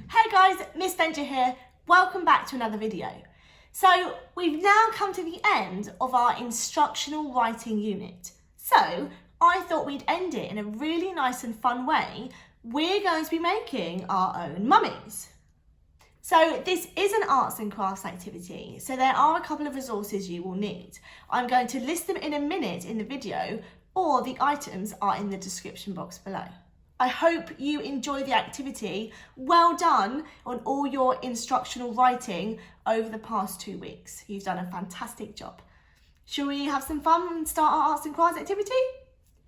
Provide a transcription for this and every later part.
Hey guys, Miss Benger here. Welcome back to another video. So we've now come to the end of our instructional writing unit. So I thought we'd end it in a really nice and fun way. We're going to be making our own mummies. So this is an arts and crafts activity, so there are a couple of resources you will need. I'm going to list them in a minute in the video, or the items are in the description box below. I hope you enjoy the activity. Well done on all your instructional writing over the past 2 weeks. You've done a fantastic job. Shall we have some fun and start our arts and crafts activity?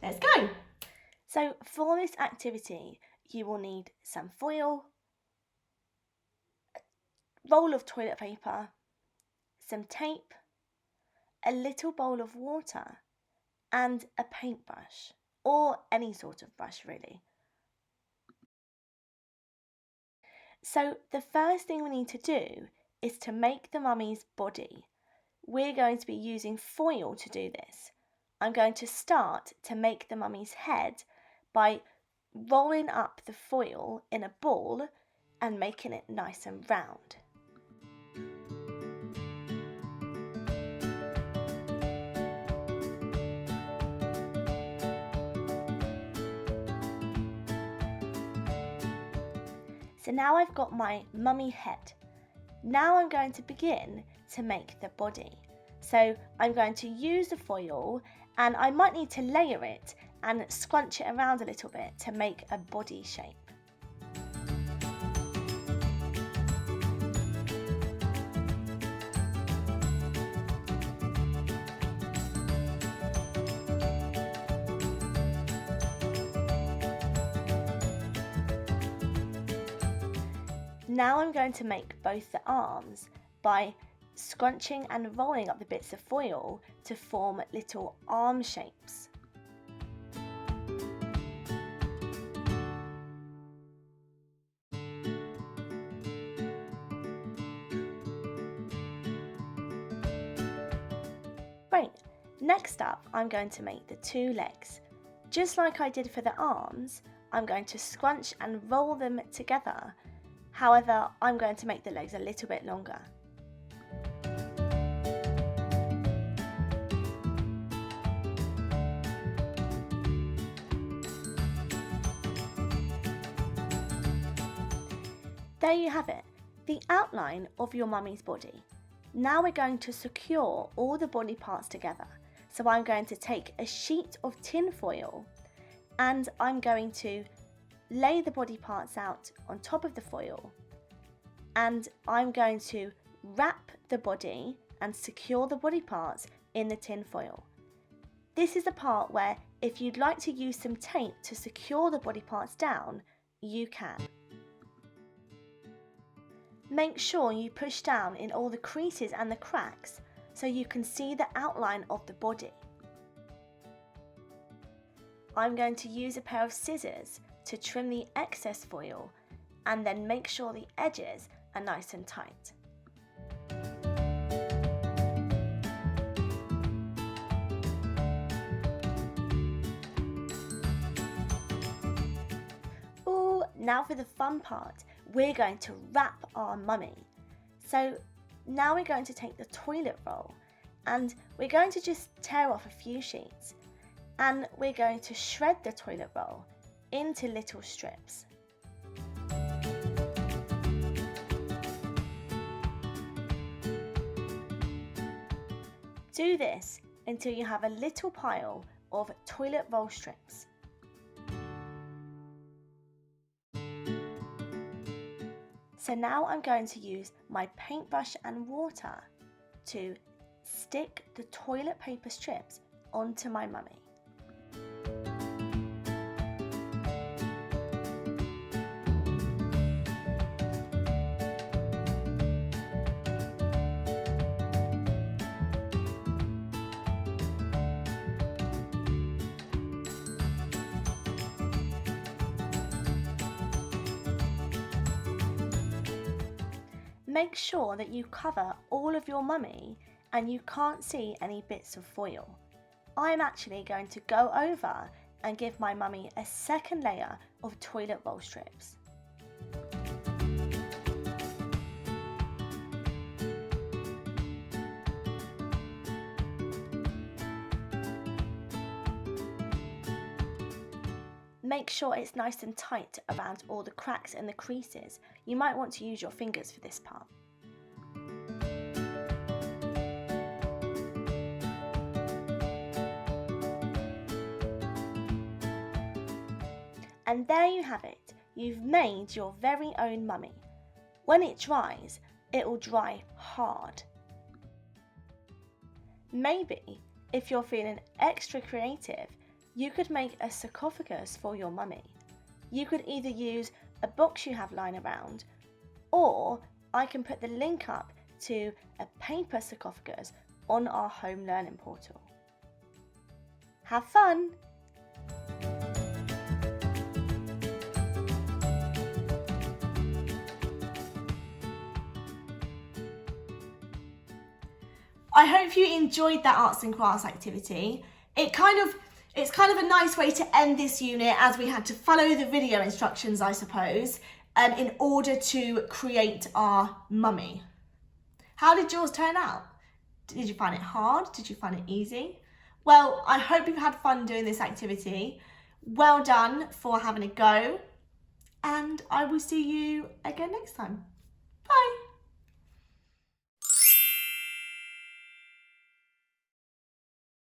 Let's go. So for this activity, you will need some foil, a roll of toilet paper, some tape, a little bowl of water, and a paintbrush, or any sort of brush really. So the first thing we need to do is to make the mummy's body. We're going to be using foil to do this. I'm going to start to make the mummy's head by rolling up the foil in a ball and making it nice and round. So now I've got my mummy head. Now I'm going to begin to make the body. So I'm going to use the foil, and I might need to layer it and scrunch it around a little bit to make a body shape. Now I'm going to make both the arms by scrunching and rolling up the bits of foil to form little arm shapes. Great, next up I'm going to make the 2 legs. Just like I did for the arms, I'm going to scrunch and roll them together. However, I'm going to make the legs a little bit longer. There you have it, the outline of your mummy's body. Now we're going to secure all the body parts together. So I'm going to take a sheet of tin foil and I'm going to lay the body parts out on top of the foil, and I'm going to wrap the body and secure the body parts in the tin foil. This is the part where if you'd like to use some tape to secure the body parts down, you can. Make sure you push down in all the creases and the cracks so you can see the outline of the body. I'm going to use a pair of scissors to trim the excess foil and then make sure the edges are nice and tight. Ooh, now for the fun part, we're going to wrap our mummy. So now we're going to take the toilet roll and we're going to just tear off a few sheets, and we're going to shred the toilet roll into little strips. Do this until you have a little pile of toilet roll strips. So now I'm going to use my paintbrush and water to stick the toilet paper strips onto my mummy. Make sure that you cover all of your mummy and you can't see any bits of foil. I'm actually going to go over and give my mummy a second layer of toilet roll strips. make sure it's nice and tight around all the cracks and the creases. You might want to use your fingers for this part. And there you have it. You've made your very own mummy. When it dries, it will dry hard. Maybe, if you're feeling extra creative, you could make a sarcophagus for your mummy. You could either use a box you have lying around, or I can put the link up to a paper sarcophagus on our home learning portal. Have fun! I hope you enjoyed that arts and crafts activity. It's kind of a nice way to end this unit, as we had to follow the video instructions, I suppose, in order to create our mummy. How did yours turn out? Did you find it hard? Did you find it easy? Well, I hope you've had fun doing this activity. Well done for having a go, and I will see you again next time. Bye.